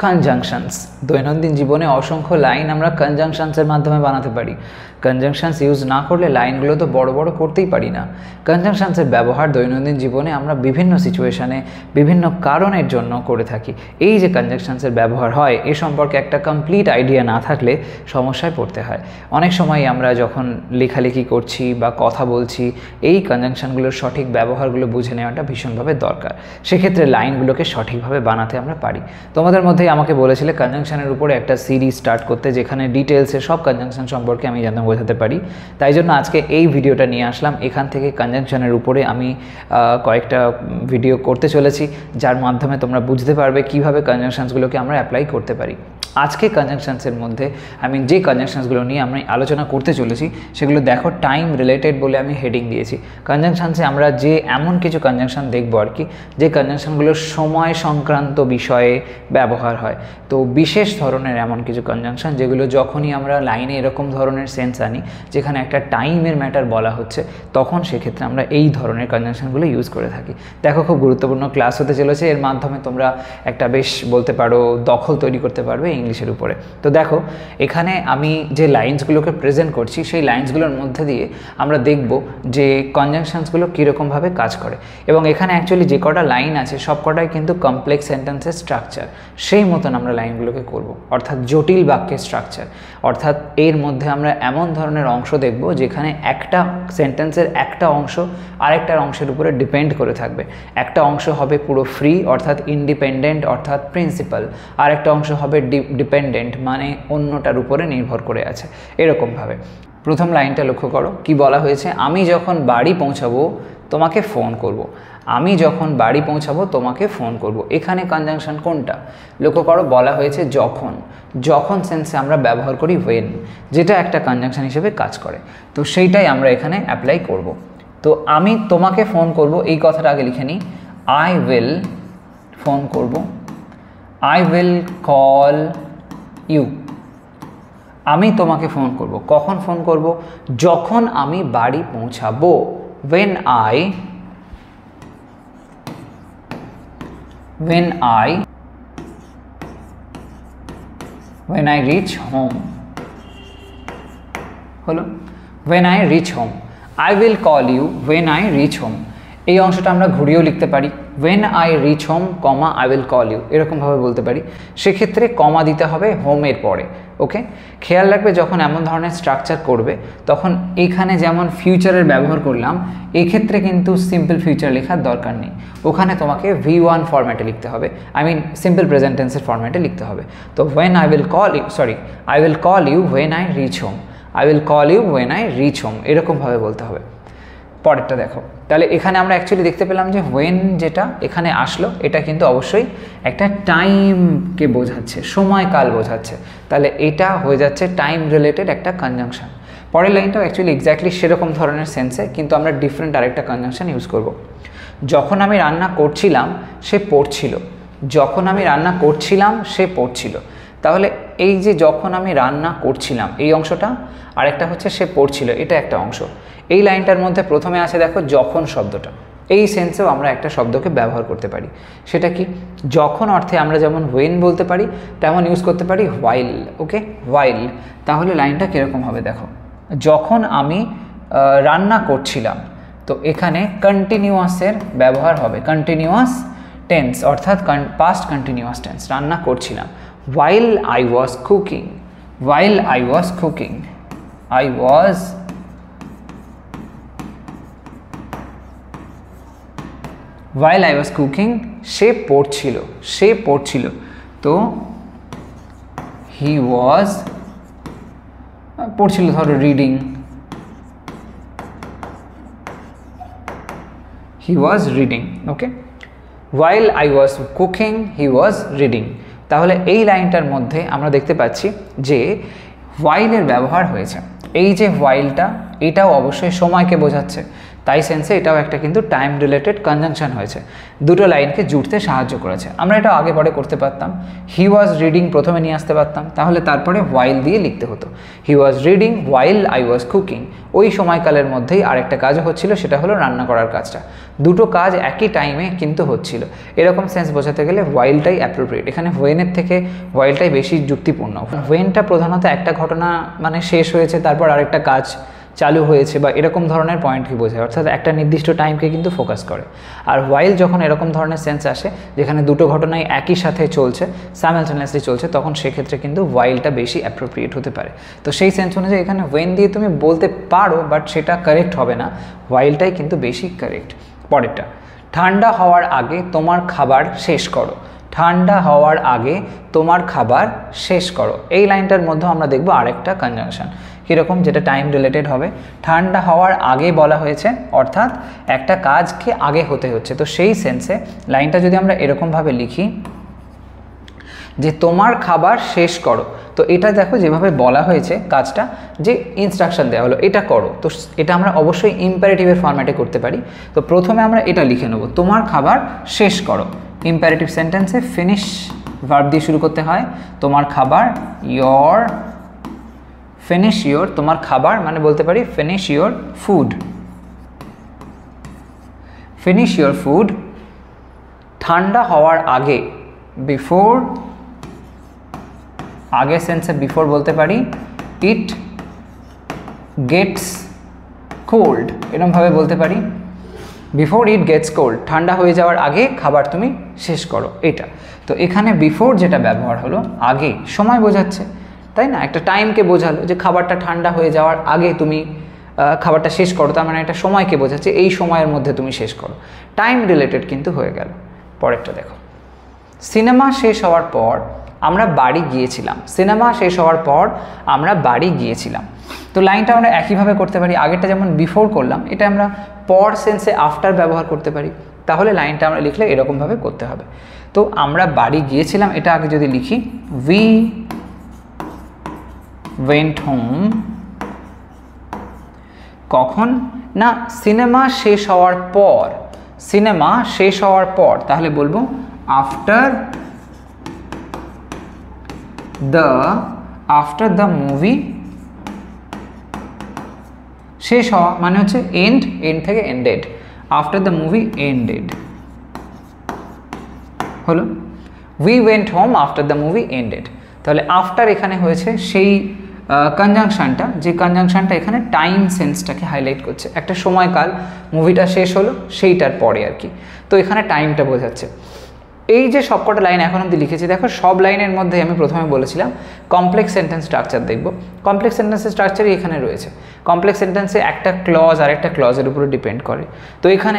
Conjunctions দৈনন্দিন জীবনে অসংখ্য লাইন আমরা কনজাংশনসের মাধ্যমে বানাতে পারি। কনজাংশনস ইউজ না করলে লাইনগুলো তো বড় বড় করতেই পারি না। কনজাংশনসের ব্যবহার দৈনন্দিন জীবনে আমরা বিভিন্ন সিচুয়েশানে বিভিন্ন কারণের জন্য করে থাকি। এই যে কনজাংশনসের ব্যবহার হয় এ সম্পর্কে একটা কমপ্লিট আইডিয়া না থাকলে সমস্যায় পড়তে হয়। অনেক সময় আমরা যখন লেখালেখি করছি বা কথা বলছি এই কনজাংশনগুলোর সঠিক ব্যবহারগুলো বুঝে নেওয়াটা ভীষণভাবে দরকার। সেক্ষেত্রে লাইনগুলোকে সঠিকভাবে বানাতে আমরা পারি। তোমাদের মধ্যেই আমাকে বলেছিলে কনজাংশনের উপরে একটা সিরিজ স্টার্ট করতে, যেখানে ডিটেলসে সব কনজাংশন সম্পর্কে আমি যেন বোঝাতে পারি। তাই জন্য আজকে এই ভিডিওটা নিয়ে আসলাম। এখান থেকে কনজাংশনের উপরে আমি কয়েকটা ভিডিও করতে চলেছি, যার মাধ্যমে তোমরা বুঝতে পারবে কিভাবে কনজাংশনসগুলোকে আমরা অ্যাপ্লাই করতে পারি। আজকে কনজাংশনসের মধ্যে আমি যে কনজাংশনসগুলো নিয়ে আমি আলোচনা করতে চলেছি সেগুলো দেখো টাইম রিলেটেড বলে আমি হেডিং দিয়েছি। কনজাংশনসে আমরা যে এমন কিছু কনজাংশন দেখবো আর কি, যে কনজাংশনগুলো সময় সংক্রান্ত বিষয়ে ব্যবহার হয়। তো বিশেষ ধরনের এমন কিছু কনজাংশন যেগুলো যখনই আমরা লাইনে এরকম ধরনের সেন্স আনি যেখানে একটা টাইমের ম্যাটার বলা হচ্ছে, তখন সেক্ষেত্রে আমরা এই ধরনের কনজাংশনগুলো ইউজ করে থাকি। দেখো খুব গুরুত্বপূর্ণ ক্লাস হতে চলেছে, এর মাধ্যমে তোমরা একটা বেশ বলতে পারো দখল তৈরি করতে পারবে ইংলিশের উপরে। তো দেখো এখানে আমি যে লাইন্সগুলোকে প্রেজেন্ট করছি সেই লাইন্সগুলোর মধ্যে দিয়ে আমরা দেখব যে কনজাংশনসগুলো কীরকমভাবে কাজ করে। এবং এখানে অ্যাকচুয়ালি যে কটা লাইন আছে সব কটাই কিন্তু কমপ্লেক্স সেন্টেন্সের স্ট্রাকচার, সেই মতন আমরা লাইনগুলোকে করব, অর্থাৎ জটিল বাক্যের স্ট্রাকচার। অর্থাৎ এর মধ্যে আমরা এমন ধরনের অংশ দেখব যেখানে একটা সেন্টেন্সের একটা অংশ আরেকটার অংশের উপরে ডিপেন্ড করে থাকবে। একটা অংশ হবে পুরো ফ্রি অর্থাৎ ইন্ডিপেন্ডেন্ট অর্থাৎ প্রিন্সিপাল, আর একটা অংশ হবে ডিপেন্ডেন্ট মানে অন্যটার উপরে নির্ভর করে আছে। এরকমভাবে প্রথম লাইনটা লক্ষ্য করো, কি বলা হয়েছে, আমি যখন বাড়ি পৌঁছাবো তোমাকে ফোন করব। আমি যখন বাড়ি পৌঁছাবো তোমাকে ফোন করব। এখানে কনজাংশন কোনটা লক্ষ্য করো, বলা হয়েছে যখন। যখন সেন্সে আমরা ব্যবহার করি ওয়েন, যেটা একটা কনজাংশন হিসেবে কাজ করে। তো সেইটাই আমরা এখানে অ্যাপ্লাই করব। তো আমি তোমাকে ফোন করব এই কথাটা আগে লিখে নিই, আই উইল ফোন করব, আই উইল কল ইউ। আমি তোমাকে ফোন করব, কখন ফোন করব, যখন আমি বাড়ি পৌঁছাবো। when I reach home হলো, when I reach home, I will call you when I reach home। এই অংশটা আমরা ঘুরিয়েও লিখতে পারি, when I reach home, I will call you, এরকমভাবে বলতে পারি। সেক্ষেত্রে কমা দিতে হবে হোমের পরে। ওকে, খেয়াল রাখবে যখন এমন ধরনের স্ট্রাকচার করবে তখন এখানে যেমন ফিউচারের ব্যবহার করলাম, এক্ষেত্রে কিন্তু সিম্পল ফিউচার লেখার দরকার নেই। ওখানে তোমাকে V1 ফরম্যাটে লিখতে হবে, আই মিন সিম্পল প্রেজেন্ট টেন্সের ফরম্যাটে লিখতে হবে। তো I will call you when I reach home, I will call you when I reach home, এরকমভাবে বলতে হবে। পরেরটা দেখো, তাহলে এখানে আমরা অ্যাকচুয়ালি দেখতে পেলাম যে ওয়েন যেটা এখানে আসলো এটা কিন্তু অবশ্যই একটা টাইমকে বোঝাচ্ছে, সময়কাল বোঝাচ্ছে। তাহলে এটা হয়ে যাচ্ছে টাইম রিলেটেড একটা কনজাংশন। পরের লাইনটাও অ্যাকচুয়ালি এক্স্যাক্টলি সেরকম ধরনের সেন্সে, কিন্তু আমরা ডিফারেন্ট আরেকটা কনজাংশন ইউজ করব। যখন আমি রান্না করছিলাম সে পড়ছিল, যখন আমি রান্না করছিলাম সে পড়ছিল। তাহলে এই যে যখন আমি রান্না করছিলাম এই অংশটা, আরেকটা হচ্ছে সে পড়ছিল, এটা একটা অংশ। এই লাইনটার মধ্যে প্রথমে আছে দেখো যখন শব্দটা, এই সেন্সেও আমরা একটা শব্দকে ব্যবহার করতে পারি। সেটা কি, যখন অর্থে আমরা যেমন ওয়েন বলতে পারি তেমন ইউজ করতে পারি হোয়াইল। ওকে, হোয়াইল। তাহলে লাইনটা কীরকম হবে দেখো, যখন আমি রান্না করছিলাম, তো এখানে কন্টিনিউয়াসের ব্যবহার হবে, কন্টিনিউয়াস টেন্স অর্থাৎ পাস্ট কন্টিনিউয়াস টেন্স, রান্না করছিলাম। while I was cooking, while I was cooking, while I was cooking, সে পড়ছিল, সে পড়ছিল। তো he was পড়ছিল ধরো reading, he was reading। Okay, while I was cooking, he was reading। তাহলে এই লাইনটার মধ্যে আমরা দেখতে পাচ্ছি যে হোয়াইলের ব্যবহার হয়েছে। এই যে হোয়াইলটা এটাও অবশ্যই সময়কে বোঝাচ্ছে। তাই সেন্সে এটাও একটা কিন্তু টাইম রিলেটেড কনজাংশন হয়েছে, দুটো লাইনকে জুড়তে সাহায্য করেছে। আমরা এটা আগে পরে করতে পারতাম, হি ওয়াজ রিডিং প্রথমে নিয়ে আসতে পারতাম, তাহলে তারপরে হোয়াইল দিয়ে লিখতে হতো। He was reading while I was cooking, ওই সময়কালের মধ্যেই আরেকটা কাজও হচ্ছিল, সেটা হলো রান্না করার কাজটা। দুটো কাজ একই টাইমে কিন্তু হচ্ছিল, এরকম সেন্স বোঝাতে গেলে হোয়াইলটাই অ্যাপ্রোপ্রিয়েট। এখানে হোয়েনের থেকে হোয়াইলটাই বেশি যুক্তিপূর্ণ। হোয়েনটা প্রধানত একটা ঘটনা মানে শেষ হয়েছে তারপর আরেকটা কাজ চালু হয়েছে বা এরকম ধরনের পয়েন্টকে বোঝায়, অর্থাৎ একটা নির্দিষ্ট টাইমকে কিন্তু ফোকাস করে। আর হোয়াইল যখন এরকম ধরনের সেন্স আসে যেখানে দুটো ঘটনাই একই সাথে চলছে, সাইমালটেনিয়াসলি চলছে, তখন সেক্ষেত্রে কিন্তু হোয়াইলটা বেশি অ্যাপ্রোপ্রিয়েট হতে পারে। তো সেই সেন্স অনুযায়ী এখানে হোয়েন দিয়ে তুমি বলতে পারো, বাট সেটা কারেক্ট হবে না, হোয়াইলটাই কিন্তু বেশি কারেক্ট। পরেরটা, ঠান্ডা হওয়ার আগে তোমার খাবার শেষ করো। ঠান্ডা হওয়ার আগে তোমার খাবার শেষ করো, এই লাইনটার মধ্যে আমরা দেখব আরেকটা কনজাংশন কীরকম, যেটা টাইম রিলেটেড হবে। ঠান্ডা হওয়ার আগে বলা হয়েছে, অর্থাৎ একটা কাজকে আগে হতে হচ্ছে। তো সেই সেন্সে লাইনটা যদি আমরা এরকমভাবে লিখি যে তোমার খাবার শেষ করো, তো এটা দেখো যেভাবে বলা হয়েছে কাজটা, যে ইনস্ট্রাকশন দেওয়া হলো এটা করো, তো এটা আমরা অবশ্যই ইম্পারেটিভের ফরম্যাটে করতে পারি। তো প্রথমে আমরা এটা লিখে নেব, তোমার খাবার শেষ করো। ইম্পারেটিভ সেন্টেন্সে ফিনিশ ভার্ব দিয়ে শুরু করতে হয়। তোমার খাবার, ইয়োর, ফিনিশ ইয়োর, তোমার খাবার মানে বলতে পারি finish your food, finish your food. ঠান্ডা হওয়ার আগে, বিফোর, আগে সেন্সে বিফোর বলতে পারি ইট গেটস কোল্ড, এরকমভাবে বলতে পারি বিফোর ইট গেটস কোল্ড, ঠান্ডা হয়ে যাওয়ার আগে খাবার তুমি শেষ করো, এটা। তো এখানে বিফোর যেটা ব্যবহার হলো, আগে, সময় বোঝাচ্ছে, তাই না, একটা টাইমকে বোঝালো যে খাবারটা ঠান্ডা হয়ে যাওয়ার আগে তুমি খাবারটা শেষ করো, তার মানে একটা সময়কে বোঝাচ্ছে, এই সময়ের মধ্যে তুমি শেষ করো, টাইম রিলেটেড কিন্তু হয়ে গেল। পরেরটা দেখো, সিনেমা শেষ হওয়ার পর আমরা বাড়ি গিয়েছিলাম। সিনেমা শেষ হওয়ার পর আমরা বাড়ি গিয়েছিলাম। তো লাইনটা আমরা একইভাবে করতে পারি, আগেরটা যেমন বিফোর করলাম, এটা আমরা পর সেন্সে আফটার ব্যবহার করতে পারি। তাহলে লাইনটা আমরা লিখলে এরকমভাবে করতে হবে। তো আমরা বাড়ি গিয়েছিলাম, এটা আগে যদি লিখি, উই ওয়েন্ট হোম, কখন না সিনেমা শেষ হওয়ার পর, সিনেমা শেষ হওয়ার পর, তাহলে বলবো আফটার দ্য মুভি শেষ হওয়া মানে হচ্ছে এন্ড, এন্ড থেকে ended, after the movie ended হলো। We went home after the movie ended, তাহলে আফটার এখানে হয়েছে সেই কনজাংশনটা, যে কনজাংশনটা এখানে টাইম সেন্সটাকে হাইলাইট করছে, একটা সময়কাল, মুভিটা শেষ হলো সেইটার পরে আর কি। তো এখানে টাইমটা বোঝাচ্ছে। এই যে সবকটা লাইন এখন অবধি লিখেছি, দেখো সব লাইনের মধ্যে আমি প্রথমে বলেছিলাম কমপ্লেক্স সেন্টেন্স স্ট্রাকচার দেখব। কমপ্লেক্স সেন্টেন্সের স্ট্রাকচারই এখানে রয়েছে। কমপ্লেক্স সেন্টেন্সে একটা ক্লজ আর একটা ক্লজের উপরে ডিপেন্ড করে। তো এখানে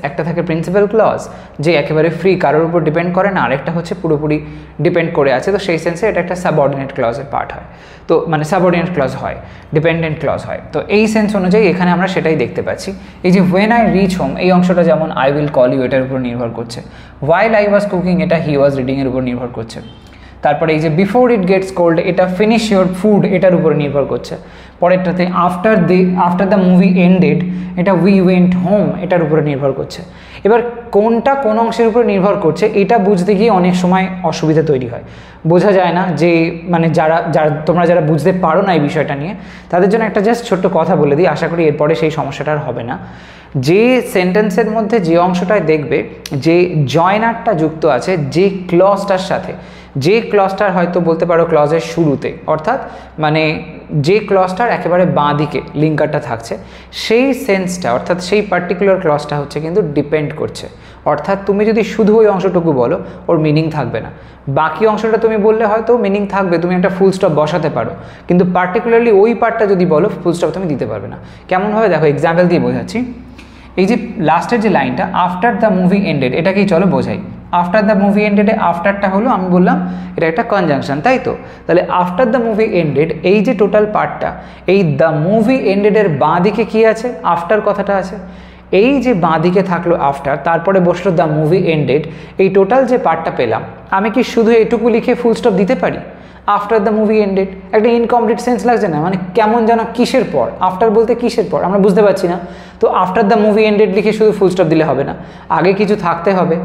একটা থাকে প্রিন্সিপাল ক্লজ, যে একেবারে ফ্রি, কারোর উপর ডিপেন্ড করে না, আরেকটা হচ্ছে পুরোপুরি ডিপেন্ড করে আছে। তো সেই সেন্সে এটা একটা সাবঅর্ডিনেট ক্লজের পার্ট হয়, তো মানে সাবঅর্ডিনেট ক্লজ হয়, ডিপেন্ডেন্ট ক্লজ হয়। তো এই সেন্স অনুযায়ী এখানে আমরা সেটাই দেখতে পাচ্ছি। এই যে হোয়েন আই রিচ হোম, এই অংশটা যেমন আই উইল কল ইউ এটার উপর নির্ভর করছে। হোয়াইল আই ওয়াজ কুকিং, এটা হি ওয়াজ রিডিংয়ের উপর নির্ভর করছে। তারপরে এই যে বিফোর ইট গেটস কোল্ড, এটা ফিনিশ ইয়োর ফুড, এটার উপর নির্ভর করছে। পরেরটাতে আফটার দ্য মুভি এন্ডেড, এটা উই ওয়েন্ট হোম, এটার উপরে নির্ভর করছে। এবার কোনটা কোন অংশের উপর নির্ভর করছে এটা বুঝতে গিয়ে অনেক সময় অসুবিধা তৈরি হয়, বোঝা যায় না যে মানে তোমরা যারা বুঝতে পারো না এই বিষয়টা নিয়ে, তাদের জন্য একটা জাস্ট ছোট্ট কথা বলে দিই, আশা করি এরপরে সেই সমস্যাটা আর হবে না। যে সেন্টেন্সের মধ্যে যে অংশটায় দেখবে যে জয়নারটা যুক্ত আছে যে ক্লজটার সাথে, যে ক্লজটার হয়তো বলতে পারো ক্লজের শুরুতে, অর্থাৎ মানে যে ক্লজটার একেবারে বাঁ দিকে লিঙ্কারটা থাকছে, সেই সেন্সটা অর্থাৎ সেই পার্টিকুলার ক্লজটা হচ্ছে কিন্তু ডিপেন্ড করছে। অর্থাৎ তুমি যদি শুধু ওই অংশটুকু বলো ওর মিনিং থাকবে না, বাকি অংশটা তুমি বললে হয়তো মিনিং থাকবে, তুমি একটা ফুল স্টপ বসাতে পারো, কিন্তু পার্টিকুলারলি ওই পার্টটা যদি বলো ফুল স্টপ তুমি দিতে পারবে না। কেমনভাবে দেখো, এক্সাম্পল দিয়ে বোঝাচ্ছি। এই যে লাস্টের যে লাইনটা আফটার দ্য মুভি এন্ডেড, এটাকেই চলো বোঝাই। আফটার দ্য মুভি এন্ডেডে আফটারটা হলো, আমি বললাম এটা একটা কনজাংশন, তাই তো? তাহলে আফটার দ্য মুভি এন্ডেড, এই যে টোটাল পার্টটা, এই দ্য মুভি এন্ডেডের বাঁ দিকে কী আছে? আফটার কথাটা আছে। এই যে বাঁ দিকে থাকলো আফটার, তারপরে বসলো দ্য মুভি এন্ডেড, এই টোটাল যে পার্টটা পেলাম, আমি কি শুধু এটুকু লিখে ফুল স্টপ দিতে পারি? আফটার দ্য মুভি এন্ডেড একটা ইনকমপ্লিট সেন্স লাগছে না? মানে কেমন যেন কিসের পর, আফটার বলতে কিসের পর আমরা বুঝতে পারছি না। তো আফটার দ্য মুভি এন্ডেড লিখে শুধু ফুল স্টপ দিলে হবে না, আগে কিছু থাকতে হবে,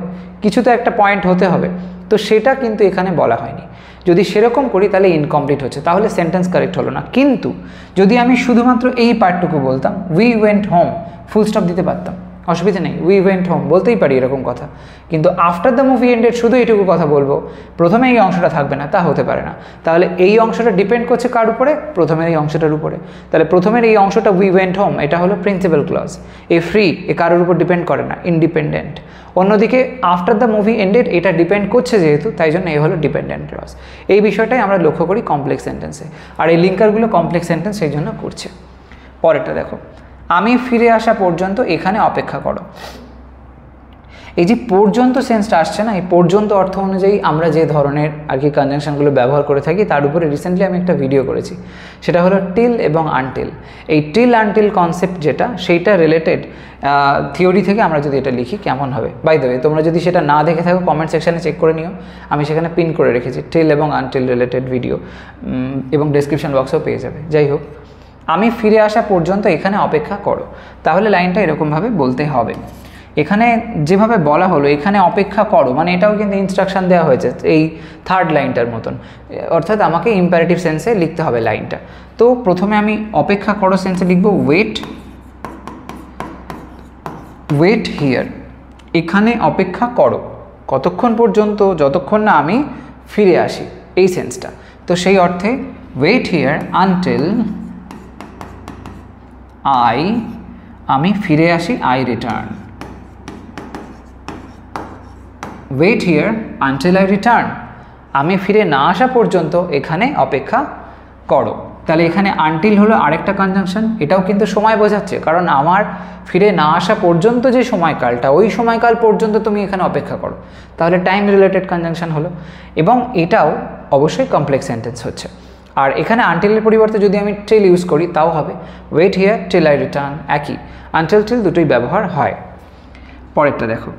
কিছু তো একটা পয়েন্ট হতে হবে। তো সেটা কিন্তু এখানে বলা হয়নি। যদি সেরকম করি তাহলে ইনকমপ্লিট হচ্ছে, তাহলে সেন্টেন্স কারেক্ট হলো না। কিন্তু যদি আমি শুধুমাত্র এই পার্টটুকু বলতাম, we went home, full stop দিতে পারতাম, অসুবিধা নেই, উই ওয়েন্ট হোম বলতেই পারি এরকম কথা। কিন্তু আফটার দ্য মুভি এন্ডেড শুধু এইটুকু কথা বলবো, প্রথমে এই অংশটা থাকবে না, তা হতে পারে না। তাহলে এই অংশটা ডিপেন্ড করছে কার উপরে? প্রথমের এই অংশটার উপরে। তাহলে প্রথমের এই অংশটা উই ওয়েন্ট হোম, এটা হলো প্রিন্সিপাল ক্লজ। এ ফ্রি, এ কারোর উপর ডিপেন্ড করে না, ইন্ডিপেন্ডেন্ট। অন্যদিকে আফটার দ্য মুভি এন্ডেড এটা ডিপেন্ড করছে যেহেতু, তাই জন্য এই হলো ডিপেন্ডেন্ট ক্লজ। এই বিষয়টাই আমরা লক্ষ্য করি কমপ্লেক্স সেন্টেন্সে, আর এই লিঙ্কারগুলো কমপ্লেক্স সেন্টেন্স সেই জন্য করছে। পরেরটা দেখো, আমি ফিরে আসা পর্যন্ত এখানে অপেক্ষা করো। এই যে পর্যন্ত সেন্সটা আসছে না, এই পর্যন্ত অর্থ অনুযায়ী আমরা যে ধরনের আর কি কনজাংশনগুলো ব্যবহার করে থাকি, তার উপরে রিসেন্টলি আমি একটা ভিডিও করেছি, সেটা হলো টিল এবং আনটিল। এই টিল আনটিল কনসেপ্ট যেটা, সেইটা রিলেটেড থিওরি থেকে আমরা যদি এটা লিখি কেমন হবে। বাই দ্য ওয়ে, তোমরা যদি সেটা না দেখে থাকো কমেন্ট সেকশানে চেক করে নিও, আমি সেখানে পিন করে রেখেছি টিল এবং আনটিল রিলেটেড ভিডিও, এবং ডেসক্রিপশন বক্সেও পেয়ে যাবে। যাই হোক, আমি ফিরে আসা পর্যন্ত এখানে অপেক্ষা করো, তাহলে লাইনটা এরকমভাবে বলতে হবে। এখানে যেভাবে বলা হলো এখানে অপেক্ষা করো, মানে এটাও কিন্তু ইনস্ট্রাকশন দেওয়া হয়েছে এই থার্ড লাইনটার মতন, অর্থাৎ আমাকে ইম্পারেটিভ সেন্সে লিখতে হবে লাইনটা। তো প্রথমে আমি অপেক্ষা করো সেন্সে লিখবো ওয়েট, ওয়েট হিয়ার, এখানে অপেক্ষা করো কতক্ষণ পর্যন্ত? যতক্ষণ না আমি ফিরে আসি, এই সেন্সটা। তো সেই অর্থে ওয়েট হিয়ার আনটিল আমি ফিরে আসি, I return. Wait here until I return, আমি ফিরে না আসা পর্যন্ত এখানে অপেক্ষা করো। তাহলে এখানে আনটিল হলো আরেকটা কনজাংশন, এটাও কিন্তু সময় বোঝাচ্ছে, কারণ আমার ফিরে না আসা পর্যন্ত যে সময়কালটা, ওই সময়কাল পর্যন্ত তুমি এখানে অপেক্ষা করো, তাহলে টাইম রিলেটেড কনজাংশন হলো, এবং এটাও অবশ্যই কমপ্লেক্স সেন্টেন্স হচ্ছে। আর এখানে আনটিলের পরিবর্তে যদি আমি টিল ইউজ করি তাও হবে, wait here till I return, একই, আনটিল টিল দুটোই ব্যবহার হয়। পরেরটা দেখো,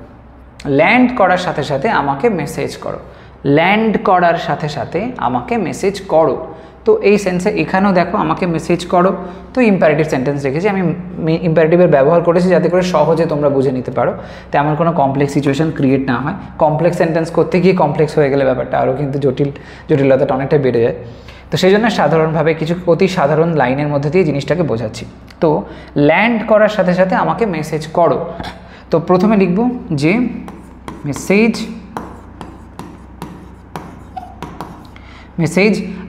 ল্যান্ড করার সাথে সাথে আমাকে মেসেজ করো, ল্যান্ড করার সাথে সাথে আমাকে মেসেজ করো। তো এই সেন্সে এখানেও দেখো আমাকে মেসেজ করো, তো ইম্পারেটিভ সেন্টেন্স রেখেছি আমি, ইম্পারেটিভের ব্যবহার করেছি যাতে করে সহজে তোমরা বুঝে নিতে পারো, তেমন কোনো কমপ্লেক্স সিচুয়েশন ক্রিয়েট না হয়। কমপ্লেক্স সেন্টেন্স করতে গিয়ে কমপ্লেক্স হয়ে গেলে ব্যাপারটা আরও কিন্তু জটিলতাটা অনেকটা বেড়ে যায়। তো সেই জন্য সাধারণভাবে কিছু অতি সাধারণ লাইনের মধ্যে দিয়ে জিনিসটাকে বোঝাচ্ছি। তো ল্যান্ড করার সাথে সাথে আমাকে মেসেজ করো, তো প্রথমে লিখব যে মেসেজ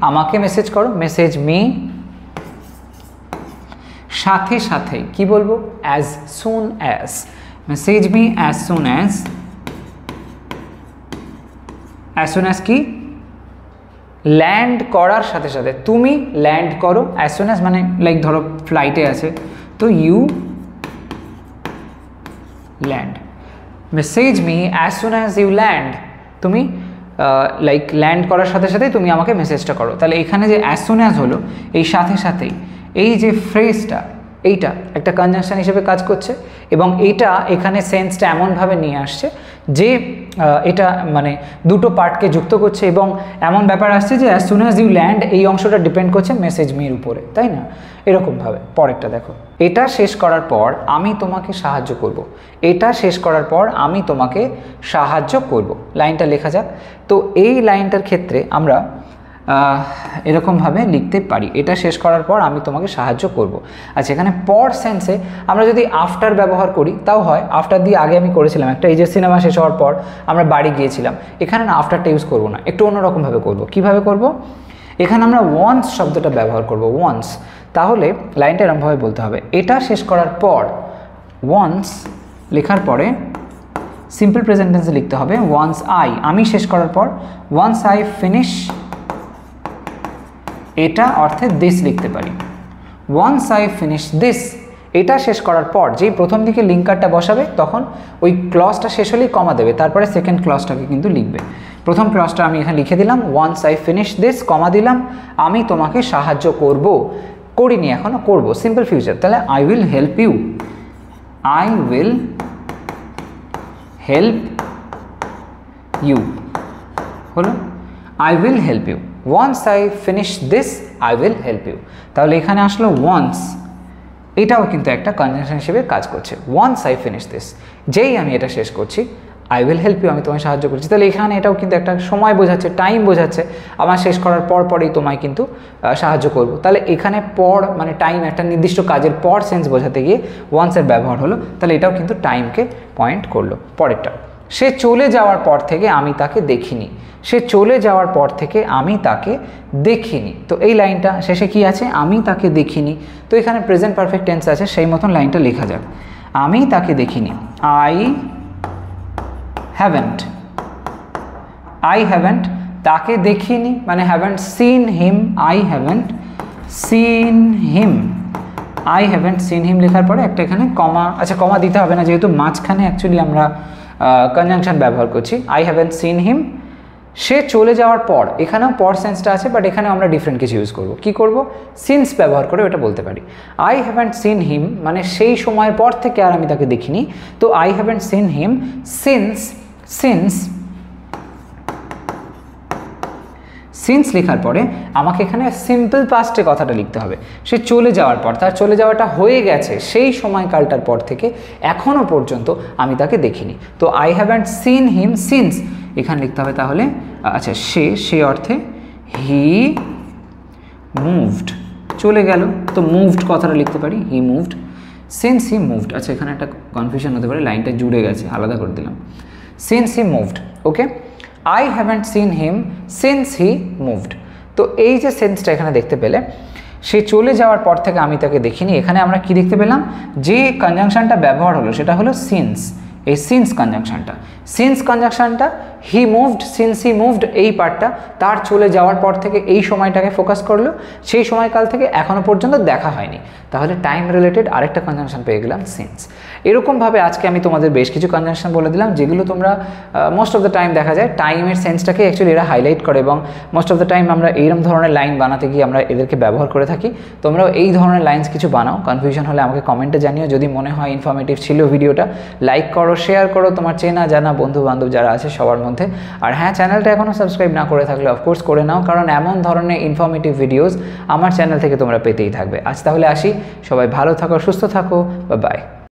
আমাকে মেসেজ করো, মেসেজ মি, সাথে সাথে কি বলবো? As soon as, message me as soon as, as soon as কি? ল্যান্ড করার সাথে সাথে, তুমি ল্যান্ড করো, অ্যাজ সুন অ্যাজ মানে লাইক ধরো ফ্লাইটে আছে, তো you land, message me as soon as you land, তুমি লাইক ল্যান্ড করার সাথে সাথেই তুমি আমাকে মেসেজটা করো। তাহলে এখানে যে অ্যাজ সুন অ্যাজ হলো, এই সাথে সাথেই, এই যে ফ্রেজটা, এইটা একটা কনজাংশন হিসেবে কাজ করছে, এবং এইটা এখানে সেন্সটা এমনভাবে নিয়ে আসছে যে এটা মানে দুটো পার্টকে যুক্ত করছে, এবং এমন ব্যাপার আসছে যে as soon as you land, এই অংশটা ডিপেন্ড করছে মেসেজ মির উপরে, তাই না? এরকমভাবে পরেরটা দেখো, এটা শেষ করার পর আমি তোমাকে সাহায্য করব, এটা শেষ করার পর আমি তোমাকে সাহায্য করব, লাইনটা লেখা যাক। তো এই লাইনটার ক্ষেত্রে আমরা এরকমভাবে লিখতে পারি, এটা শেষ করার পর আমি তোমাকে সাহায্য করব। আচ্ছা, এখানে পর সেন্সে আমরা যদি আফটার ব্যবহার করি তাও হয়, আফটার দিয়ে আগে আমি করেছিলাম একটা, এই যে সিনেমা শেষ হওয়ার পর আমরা বাড়ি গিয়েছিলাম, এখানে না আফটারটা ইউজ করবো না, একটু অন্যরকমভাবে করব। কিভাবে করব? এখানে আমরা ওয়ান্স শব্দটা ব্যবহার করব, ওয়ান্স। তাহলে লাইনটা এরকমভাবে বলতে হবে, এটা শেষ করার পর, ওয়ান্স লেখার পরে সিম্পল প্রেজেন্ট টেন্সে লিখতে হবে ওয়ান্স আই, আমি শেষ করার পর, ওয়ান্স আই ফিনিশ, এটা অর্থে দিস লিখতে পারি, ওয়ান্স আই ফিনিশ দিস, এটা শেষ করার পর যেই প্রথম দিকে লিঙ্কারটা বসাবে তখন ওই ক্লজটা শেষ হলেই কমা দেবে, তারপরে সেকেন্ড ক্লজটাকে কিন্তু লিখবে। প্রথম ক্লজটা আমি এখানে লিখে দিলাম, once I finish this, comma দিলাম, আমি তোমাকে সাহায্য করব, করিনি এখনও, করব, সিম্পল ফিউচার, তাহলে I will help you, I will help you হলো I will help you once I finish this I will help you তাহলে এখানে আসলো once এটাও কিন্তু একটা কনজাংশন হিসেবে কাজ করছে once I finish this যেই আমি এটা শেষ করছি I will help you আমি তোমায় সাহায্য করছি তাহলে এখানে এটাও কিন্তু একটা সময় বোঝাচ্ছে টাইম বোঝাচ্ছে আমার শেষ করার পরেই তোমায় কিন্তু সাহায্য করব তাহলে এখানে পর মানে টাইম একটা নির্দিষ্ট কাজের পর সেন্স বোঝাতে গিয়ে once এর ব্যবহার হলো তাহলে এটাও কিন্তু টাইমকে পয়েন্ট করলো পরেরটা সে চলে যাওয়ার পর থেকে আমি তাকে দেখিনি সে চলে যাওয়ার পর থেকে আমি তাকে দেখিনি তো এই লাইনটা শেষে কি আছে আমি তাকে দেখিনি তো এখানে প্রেজেন্ট পারফেক্ট টেন্স আছে সেই মতন লাইনটা লেখা যাক আমি তাকে দেখিনি I haven't তাকে দেখিনি মানে haven't seen him I haven't seen him লেখার পরে একটা এখানে কমা আচ্ছা কমা দিতে হবে না যেহেতু মাঝখানে অ্যাকচুয়ালি আমরা কনজাংশন ব্যবহার করছি I haven't seen him সে চলে যাওয়ার পর এখানেও পর সেন্সটা আছে বাট এখানেও আমরা ডিফারেন্ট কিছু ইউজ করব কি করব সিন্স ব্যবহার করে ওটা বলতে পারি I haven't seen him মানে সেই সময়ের পর থেকে আর আমি তাকে দেখিনি তো I haven't seen him since লেখার পরে আমাকে এখানে সিম্পল পাস্টে কথাটা লিখতে হবে সে চলে যাওয়ার পর তার চলে যাওয়াটা হয়ে গেছে সেই সময়কালটার পর থেকে এখনও পর্যন্ত আমি তাকে দেখিনি তো I haven't seen him since এখানে লিখতে হবে তাহলে আচ্ছা সে অর্থে হি মুভড চলে গেল তো মুভড কথাটা লিখতে পারি হি মুভড সিন্স হি মুভড আচ্ছা এখানে একটা কনফিউশন হতে পারে লাইনটা জুড়ে গেছে আলাদা করে দিলাম since he moved okay I haven't seen him since he moved তো এই যে সেন্সটা এখানে দেখতে পেলে সে চলে যাওয়ার পর থেকে আমি তাকে দেখিনি এখানে আমরা কি দেখতে পেলাম যে কনজাংশনটা ব্যবহার হলো সেটা হলো সিন্স এই সিন্স কনজাংশনটা he moved since he moved এই পার্টটা তার চলে যাওয়ার পর থেকে এই সময়টাকে ফোকাস করলো সেই সময়কাল থেকে এখনও পর্যন্ত দেখা হয়নি তাহলে টাইম রিলেটেড আরেকটা কনজাংশন পেয়ে গেলাম সিন্স এরকমভাবে আজকে আমি তোমাদের বেশ কিছু কনজাংশন বলে দিলাম যেগুলো তোমরা মোস্ট অফ দ্য টাইম দেখা যায় টাইমের সেন্সটাকে অ্যাকচুয়ালি এরা হাইলাইট করে এবং মোস্ট অফ দ্য টাইম আমরা এইরকম ধরনের লাইন বানাতে গিয়ে আমরা এদেরকে ব্যবহার করে থাকি তোমরাও এই ধরনের লাইন্স কিছু বানাও কনফিউশন হলে আমাকে কমেন্টে জানিও যদি মনে হয় ইনফরমেটিভ ছিল ভিডিওটা লাইক করো শেয়ার করো তোমার চেনা জানা বন্ধু বান্ধব যারা আছে সবার মধ্যে আর হ্যাঁ চ্যানেলটা এখনও সাবস্ক্রাইব না করে থাকলে অফকোর্স করে নাও কারণ এমন ধরনের ইনফরমেটিভ ভিডিওস আমার চ্যানেল থেকে তোমরা পেতেই থাকবে আজ তাহলে আসি সবাই ভালো থাকো সুস্থ থাকো বাই